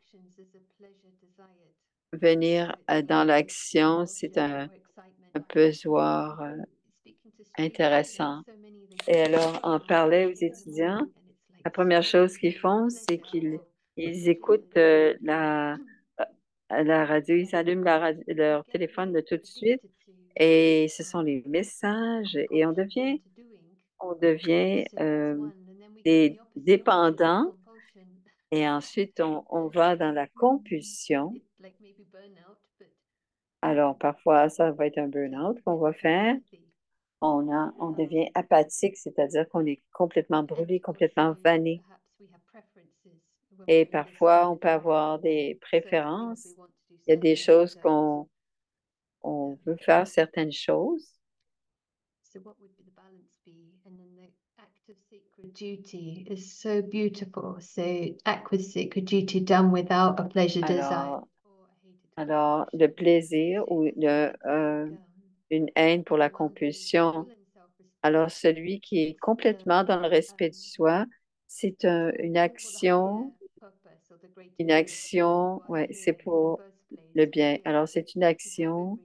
venir dans l'action, c'est un besoin intéressant. Et alors, on parlait aux étudiants, la première chose qu'ils font, c'est qu'ils écoutent la radio, ils allument leur téléphone de tout de suite et ce sont les messages et on devient des dépendants et ensuite on va dans la compulsion. Alors, parfois, ça va être un burn-out qu'on va faire. On devient apathique, c'est-à-dire qu'on est complètement brûlé, complètement vanné. Et parfois, on peut avoir des préférences. Il y a des choses on veut faire certaines choses. So what would the balance be? And then the act of sacred duty is so beautiful. So act with sacred duty done without a pleasure desire. Alors, le plaisir ou une haine pour la compulsion. Alors, celui qui est complètement dans le respect de soi, c'est une action, ouais, c'est pour le bien. Alors, c'est une action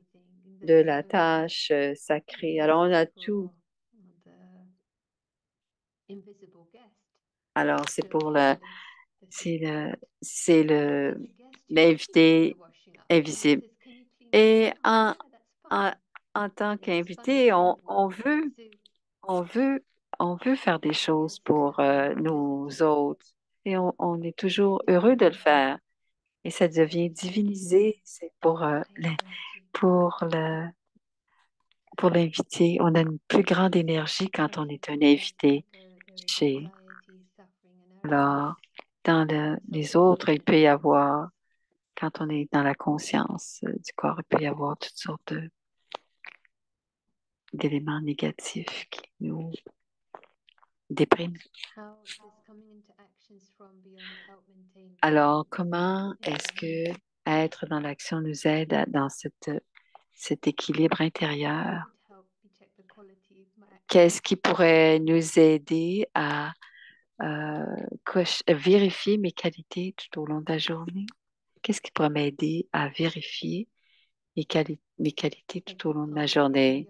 de la tâche sacrée. Alors, on a tout. Alors, c'est l'invité invisible. Et en tant qu'invité, on veut, on veut faire des choses pour nos autres et on est toujours heureux de le faire. Et ça devient divinisé. C'est pour l'invité. On a une plus grande énergie quand on est un invité. Alors, dans les autres, il peut y avoir, quand on est dans la conscience du corps, il peut y avoir toutes sortes d'éléments négatifs qui nous dépriment. Alors, comment est-ce que être dans l'action nous aide dans cet équilibre intérieur? Qu'est-ce qui pourrait nous aider à vérifier mes qualités tout au long de la journée? Qu'est-ce qui pourrait m'aider à vérifier mes qualités tout au long de ma journée?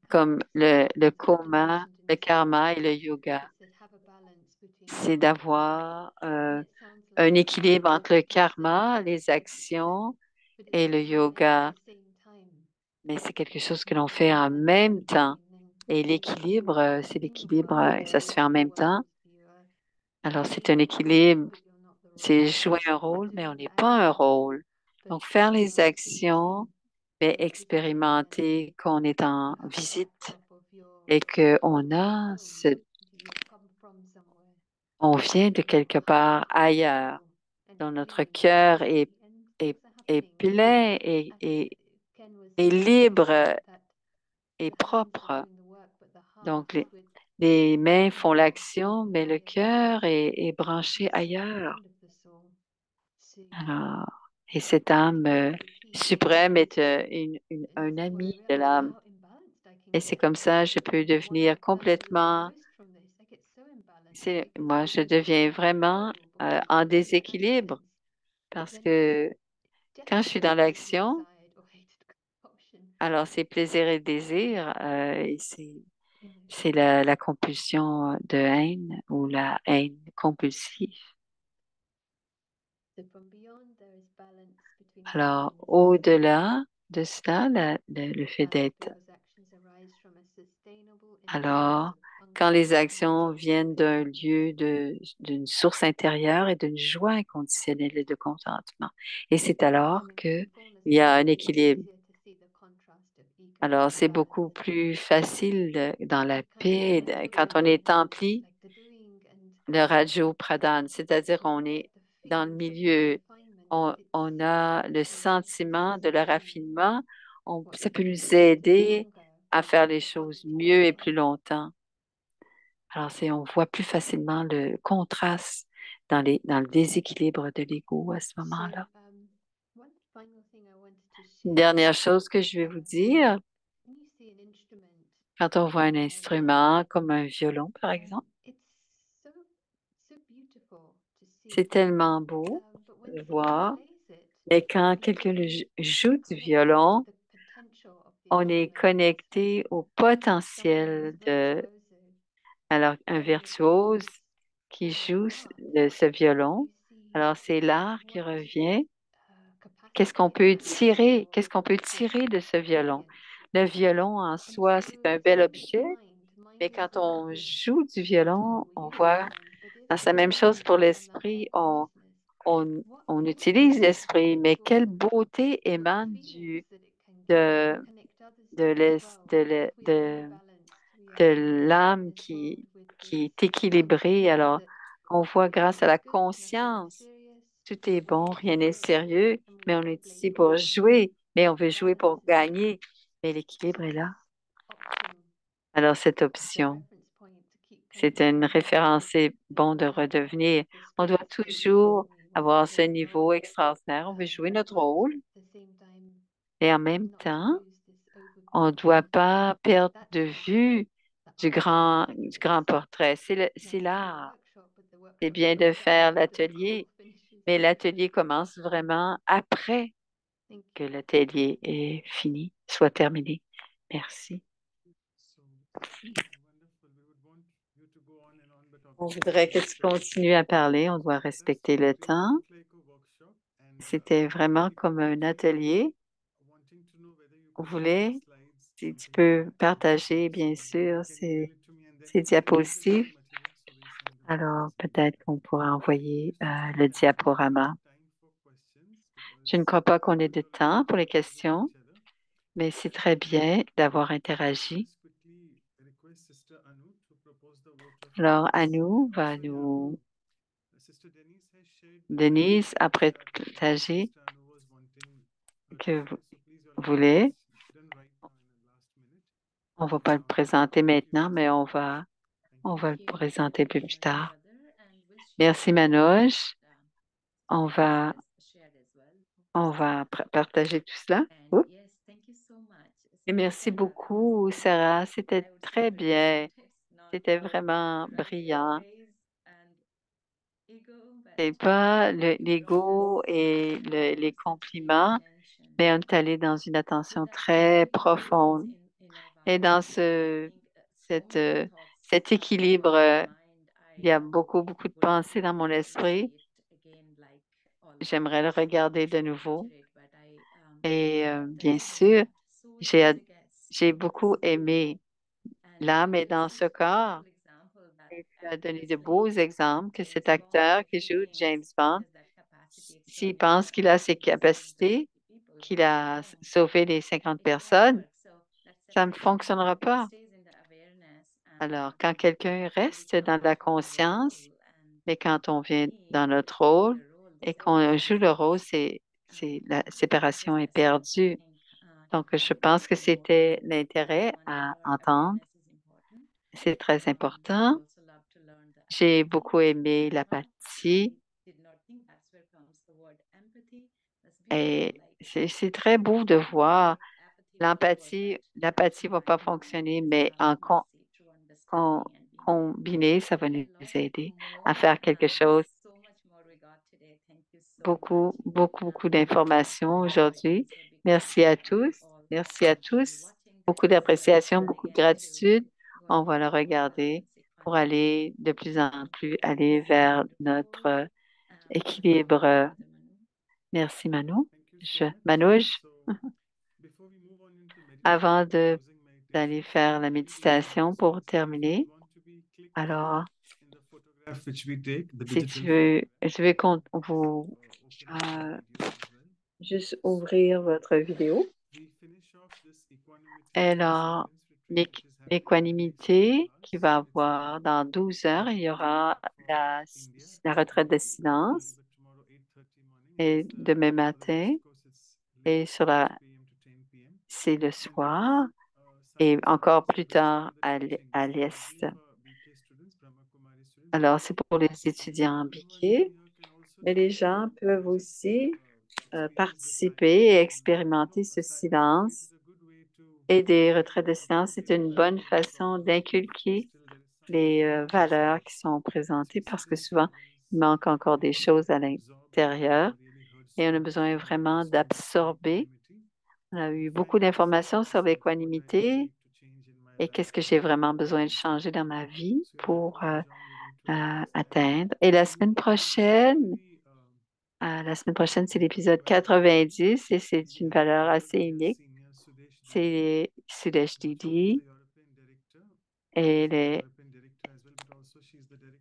Comme le karma et le yoga. C'est d'avoir un équilibre entre le karma, les actions but et it's le doing it at yoga, the same time. mais c'est quelque chose que You l'on do fait en one and même then temps. Et you l'équilibre, c'est think of l'équilibre, one ça se day fait en même temps. you are Alors, c'est un playing a role, équilibre, but you're not the c'est role. jouer un rôle, mais on Doing n'est the pas un action, rôle. but Donc, faire les actions, mais you're visiting expérimenter qu'on est en the visite top of your et qu'on a home. ce, You come from somewhere. on vient de quelque part ailleurs, And dont notre feeling cœur free, and est, things are est happening. plein As Ken was et saying, libre that et the hands are propre. doing the work, but the heart Donc, with les mains font something l'action, mais le higher. cœur est branché It's a ailleurs. wonderful soul to Alors, et cette âme peace. suprême est And un this is where I ami de realized l'âme. how imbalanced I can Et c'est get. comme ça, je peux One of devenir the times I learned complètement, most from this, I get so imbalanced moi, because je I want deviens to vraiment control body, en mind, and déséquilibre actions. But parce then que quand je suis dans desperately l'action, desired or hated compulsion. alors c'est plaisir et désir, et You know, c'est la compulsion de haine ou la haine compulsive. so from beyond there is balance between Alors, actions. au-delà de cela, le fait d'être, Because actions arise from a sustainable inner alors, source of quand les actions unconditional viennent d'un lieu d'une source intérieure et d'une joie inconditionnelle et de contentement, et c'est alors and in que mindfulness, il y it's a un much équilibre. easier to see the contrast of ego Alors, and c'est beaucoup balance. plus facile dans la You kind of paix let quand go on est of empli like the doing and de Rajo Pradhan, c'est-à-dire you on forget est the dans le feelings of the milieu, refinement. on a le It's sentiment de le raffinement, what ça peut makes nous things take aider longer à when faire les the choses opposite is mieux et plus there. longtemps. Alors, on voit plus facilement le contraste dans le déséquilibre de l'ego à ce So, moment-là. one final thing I wanted to Une share. dernière chose que je vais vous dire, When you see an instrument, quand on voit un instrument comme un violon, par exemple, it's so beautiful to see. c'est tellement beau But when de someone voir, plays it, mais quand you quelqu'un joue du connected to violon, the potential of the on est instrument. connecté au Someone who's potentiel virtuoso alors un playing it virtuose qui or joue art, ce violon. you see Alors c'est l'art qui what revient. capacity it Qu'est-ce qu'on peut has tirer de ce for violon? brilliance. Le violon en And soi, so c'est un bel same with objet, mind mais is quand like on this joue du violon, tool on you use, voit, but c'est la if même mind chose pour becomes a l'esprit. consciousness, On what utilise l'esprit, mais beautiful quelle beauté émane feelings that it can give and de, connect others de, to as l'es- well. de, If le- we are de, really balanced, we de are connected in l'âme this world with qui this est équilibrée. Alors, that on voit grâce à nothing la is good, nothing is conscience, serious, tout est bon, we're rien n'est here sérieux, and we mais on want to est play ici the pour game. jouer, mais on veut And jouer pour balance gagner. Mais is just l'équilibre est this là. option. Alors, cette It's a option, reference point to keep c'est une connecting référence, c'est bon de with redevenir. this On doit graceful toujours vision we want to avoir ce play niveau along, extraordinaire. On veut jouer notre but rôle at the same time et en même not to temps, lose this on ne overview. doit pas perdre That's de the vue art of du grand practice. portrait. Now C'est we do a l'art. workshop, but the C'est workshop bien doesn't de start faire after the call l'atelier, finishes. mais l'atelier commence vraiment après Thank que you. l'atelier est fini, soit terminé. Merci. So wonderful. We would want you to go on and on, but On obviously voudrait que tu continues à parler. On doit it does respecter le really temps. look like a workshop, and C'était vraiment if you comme un don't mind, atelier. wanting to know whether you On could share the voulait, slides, si tu something like peux that. partager, So bien sûr, you can email it to me, and then ces we need the diapositives. written material, so we send the Alors, materials. peut-être qu'on pourra envoyer It seems le like we don't diaporama. have time for questions Je ne because crois pas qu'on ait people de are already temps pour les interacting with questions, each other. mais c'est très bien d'avoir So I'll interagi. just quickly request Sister Anu to propose the vote of Alors, thanks. Anou Oh, va sorry, Sister Denise has shared Denise a that partagé Sister Anu was wanting to que vous share. So please, you all can voulez. just done right now in the last minute. On ne va pas le présenter Thank you, maintenant, mais Sister. Thank on you. va le présenter un peu plus tard. Merci Merci, Manoj. On va, on va partager tout cela. Oups. Et merci beaucoup, Sarah. C'était très bien. C'était vraiment brillant. C'est pas l'ego et les compliments, mais on est allé dans une attention très profonde. Et dans cette, euh, cet équilibre, il y a beaucoup, beaucoup de pensées dans mon esprit. j'aimerais le regarder de nouveau. Et bien sûr, j'ai beaucoup aimé L'âme est dans ce corps. Et tu as donné de beaux exemples que cet acteur qui joue James Bond, s'il pense qu'il a ses capacités, qu'il a sauvé les 50 personnes, ça ne fonctionnera pas. Alors, quand quelqu'un reste dans la conscience, mais quand on vient dans notre rôle et qu'on joue le rôle, la séparation est perdue. Donc, je pense que c'était l'intérêt à entendre. C'est très important. J'ai beaucoup aimé l'apathie et c'est très beau de voir l'empathie. L'apathie ne va pas fonctionner, mais combiné, ça va nous aider à faire quelque chose. Beaucoup, beaucoup, beaucoup d'informations aujourd'hui. Merci à tous. Merci à tous. Beaucoup d'appréciation, beaucoup de gratitude. On va le regarder pour aller de plus en plus aller vers notre équilibre. Merci, Manu. Manouche, avant d'aller faire la méditation pour terminer, alors, si tu veux, je vais vous juste ouvrir votre vidéo. Alors, l'équanimité qui va avoir dans 12 heures, il y aura la retraite de silence et demain matin et c'est le soir et encore plus tard à l'est. Alors, c'est pour les étudiants biqués, mais les gens peuvent aussi participer et expérimenter ce silence. Et des retraites de silence, c'est une bonne façon d'inculquer les valeurs qui sont présentées parce que souvent, il manque encore des choses à l'intérieur et on a besoin vraiment d'absorber. On a eu beaucoup d'informations sur l'équanimité et qu'est-ce que j'ai vraiment besoin de changer dans ma vie pour atteindre. Et la semaine prochaine, c'est l'épisode 90 et c'est une valeur assez unique. C'est Sudesh Didi. Elle est,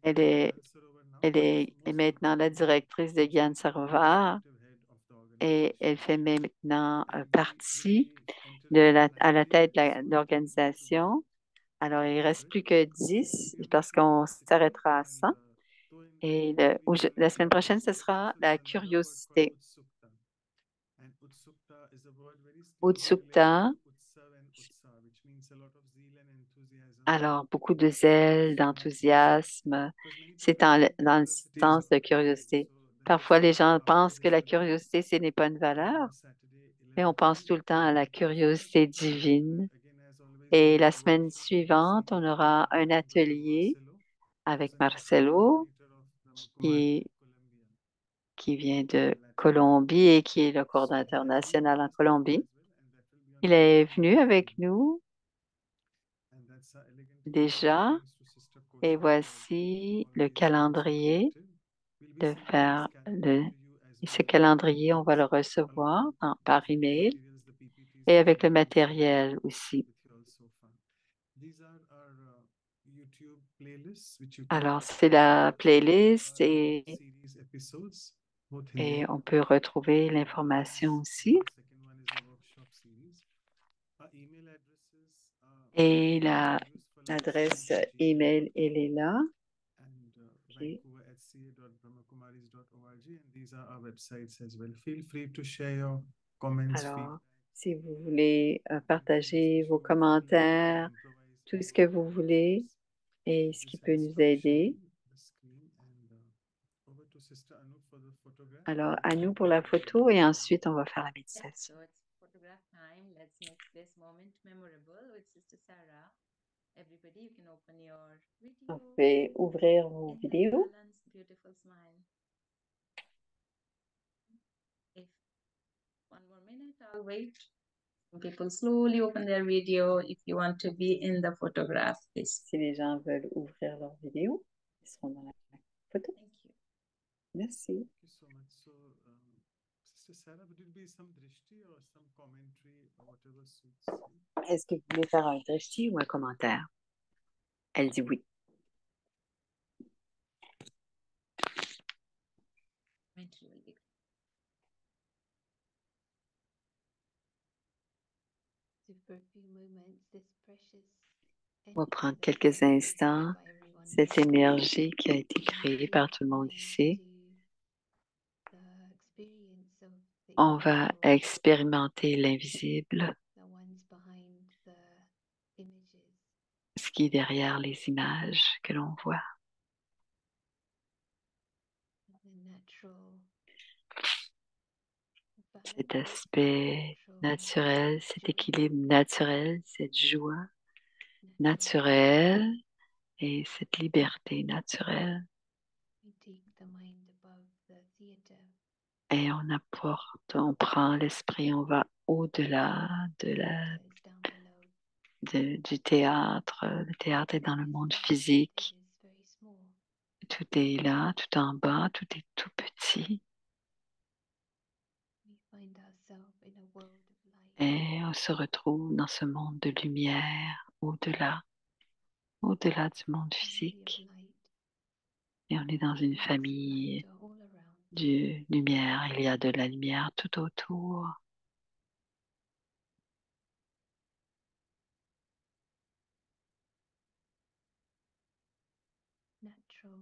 elle est, elle est maintenant la directrice de Gyan Sarovar et elle fait maintenant partie à la tête de l'organisation. Alors, il ne reste plus que 10 parce qu'on s'arrêtera à 100. Et la semaine prochaine, ce sera la curiosité. Utsukta, alors beaucoup de zèle, d'enthousiasme, c'est dans le sens de curiosité. Parfois, les gens pensent que la curiosité, ce n'est pas une valeur, mais on pense tout le temps à la curiosité divine. Et la semaine suivante, on aura un atelier avec Marcelo, qui, qui vient de Colombie et qui est le coordinateur national en Colombie. Il est venu avec nous déjà et voici le calendrier de faire ce calendrier, on va le recevoir par email et avec le matériel aussi. Alors, c'est la playlist et on peut retrouver l'information aussi. Et l'adresse email, elle est là. Okay. Alors, si vous voulez partager vos commentaires, tout ce que vous voulez et ce qui peut nous aider. Alors, à nous pour la photo et ensuite, on va faire la méditation. Vous pouvez ouvrir vos vidéos. One more minute, I'll wait. People slowly open their video if you want to be in the photograph. Please. Si les gens veulent ouvrir leur vidéo, ils seront dans la photo. Thank you. Merci. Sister Sarah, would it be some drishti or some commentary or whatever suits you? Est-ce que vous voulez faire un drishti ou un commentaire? Elle dit oui. Commentary will be So for a few moments, this precious On va energy prendre that's quelques been instants. created by everyone Cette here, énergie qui a été and créée bring par tout le you monde ici, into the experience of the on va invisible, expérimenter l'invisible, the ones behind the images, ce qui est derrière les images que l'on voit. the natural Cet balance, aspect natural naturel, cet joy, équilibre naturel, cette joie natural. naturelle et cette liberté naturelle. We take the mind above the theater, Et on prend l'esprit, on va au-delà de theater is down below. du théâtre. Le théâtre est dans le monde physique. It is very small. Tout est là, tout en bas, tout est tout petit. We find ourselves in a world of light. Et on se retrouve dans ce monde de lumière, au-delà du monde Family of physique. light. Et on est dans une Lots of famille light are all around. de lumière. Il y a de la lumière tout autour. Natural,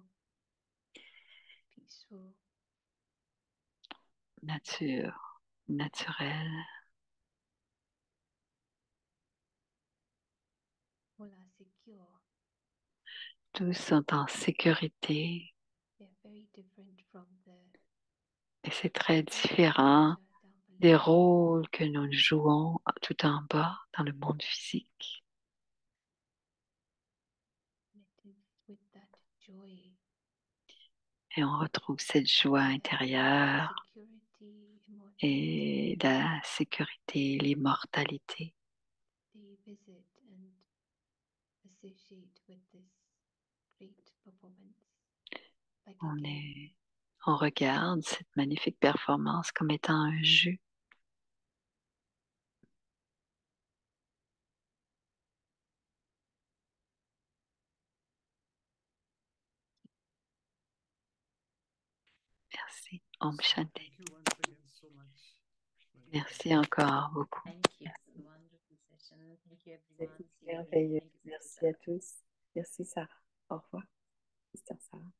peaceful, Nature, naturelle. all are secure. Tous sont en sécurité. They are very different from the Et c'est très roles différent which are down des below. rôles que nous jouons tout en bas dans le monde physique. And it is with that joy, Et on retrouve cette joie that intérieure security, immortality, et la sécurité, l'immortalité. they visit and associate with this great performance like a game. On regarde cette magnifique performance comme étant un jeu. Merci. Om Shanti. Thank you once again so much. Merci encore beaucoup. Thank you for the wonderful session. Thank you, everyone. See you again. Merveilleux. Thank you, Sister Merci à Sarah. tous. Merci Sarah. Au revoir, Sister Sarah.